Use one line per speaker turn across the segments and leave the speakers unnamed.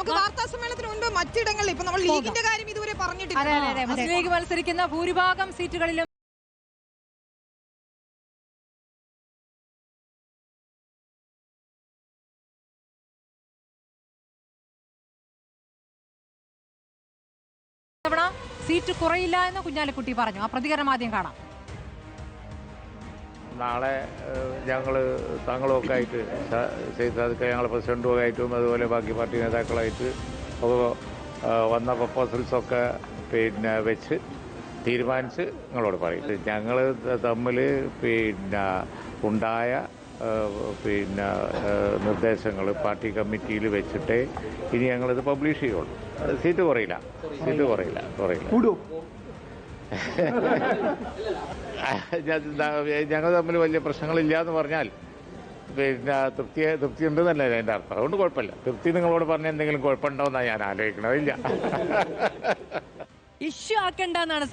നമുക്ക് വാർത്താ സമ്മേളനത്തിന് മുൻപ് മറ്റിടങ്ങളിൽ ഇപ്പൊ നമ്മൾ ലീഗിന്റെ കാര്യം ഇതുവരെ പറഞ്ഞിട്ടില്ല.
മുസ്ലിം ലീഗ് മത്സരിക്കുന്ന ഭൂരിഭാഗം സീറ്റുകളിലും സീറ്റ് കുറയില്ല എന്ന് കുഞ്ഞാലിക്കുട്ടി പറഞ്ഞു. ആ പ്രതികരണം ആദ്യം കാണാം.
നാളെ ഞങ്ങൾ തങ്ങളുമൊക്കെ ആയിട്ട് ചെയ്തൊക്കെ ഞങ്ങൾ പ്രസിഡൻറ്റുമൊക്കെ ആയിട്ടും അതുപോലെ ബാക്കി പാർട്ടി നേതാക്കളായിട്ട് വന്ന പ്രപ്പോസൽസൊക്കെ വെച്ച് തീരുമാനിച്ച് നിങ്ങളോട് പറയും. ഞങ്ങൾ തമ്മിൽ ഉണ്ടായ നിർദ്ദേശങ്ങൾ പാർട്ടി കമ്മിറ്റിയിൽ വെച്ചിട്ടേ ഇനി ഞങ്ങളിത് പബ്ലിഷ് ചെയ്യുള്ളൂ. സീറ്റ് കുറയില്ല. ഞങ്ങൾ തമ്മിൽ വലിയ പ്രശ്നങ്ങളില്ല എന്ന് പറഞ്ഞാൽ തൃപ്തി ഉണ്ടെന്നല്ല അതിൻ്റെ അർത്ഥം. അതുകൊണ്ട് കുഴപ്പമില്ല. തൃപ്തി നിങ്ങളോട് പറഞ്ഞ എന്തെങ്കിലും കുഴപ്പമുണ്ടോന്നാണ് ഞാൻ ആലോചിക്കണതില്ല.
ഇഷ്യൂ ആക്കണ്ടെന്നാണ്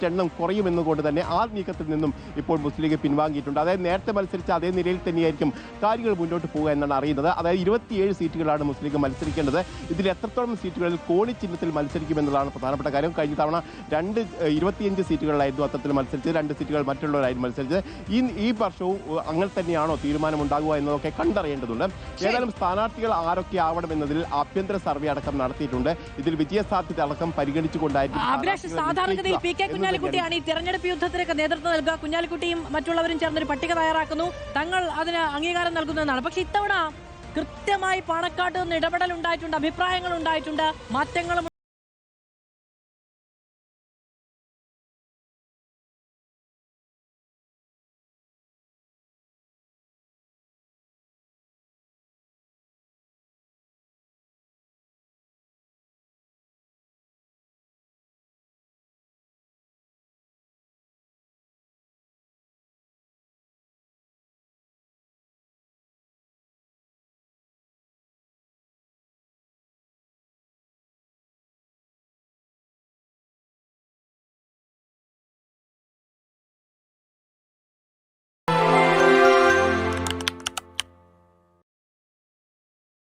എണ്ണം കുറയുമെന്നുകൊണ്ട് തന്നെ ആ നീക്കത്തിൽ നിന്നും ഇപ്പോൾ മുസ്ലിം ലീഗ് പിൻവാങ്ങിയിട്ടുണ്ട്. അതായത് നേരത്തെ മത്സരിച്ച അതേ നിലയിൽ തന്നെയായിരിക്കും കാര്യങ്ങൾ മുന്നോട്ട് പോകുക എന്നാണ് അറിയുന്നത്. അതായത് 27 സീറ്റുകളാണ് മുസ്ലിം ലീഗ് മത്സരിക്കേണ്ടത്. ഇതിൽ എത്രത്തോളം സീറ്റുകളിൽ കോണി ചിഹ്നത്തിൽ മത്സരിക്കുമെന്നുള്ളതാണ് പ്രധാനപ്പെട്ട കാര്യം. കഴിഞ്ഞ തവണ 25 സീറ്റുകളിലായിരുന്നു അത്തരത്തിൽ മത്സരിച്ചത്. 2 സീറ്റുകൾ മറ്റുള്ളവരായിരുന്നു മത്സരിച്ചത്. ഈ വർഷവും അങ്ങനെ തന്നെയാണോ തീരുമാനമുണ്ടാകുക എന്നതൊക്കെ കണ്ടറിയേണ്ടതുണ്ട്. ഏതായാലും സ്ഥാനാർത്ഥികൾ ആരൊക്കെ ആവണമെന്നതിൽ ആഭ്യന്തര സർവേ അടക്കം നടത്തിയിട്ടുണ്ട്. ഇതിൽ വിജയസാധ്യത അടക്കം പരിഗണിച്ചുകൊണ്ടായിരിക്കും
കുഞ്ഞാലിക്കുട്ടിയാണ് ഈ തെരഞ്ഞെടുപ്പ് യുദ്ധത്തിനൊക്കെ നേതൃത്വം നൽകുക. കുഞ്ഞാലിക്കുട്ടിയും മറ്റുള്ളവരും ചേർന്നൊരു പട്ടിക തയ്യാറാക്കുന്നു. തങ്ങൾ അതിന് അംഗീകാരം നൽകുന്നതെന്നാണ്. പക്ഷെ ഇത്തവണ കൃത്യമായി പാണക്കാട്ട് നിന്ന് ഇടപെടൽ ഉണ്ടായിട്ടുണ്ട്, അഭിപ്രായങ്ങൾ ഉണ്ടായിട്ടുണ്ട്, മാറ്റങ്ങളും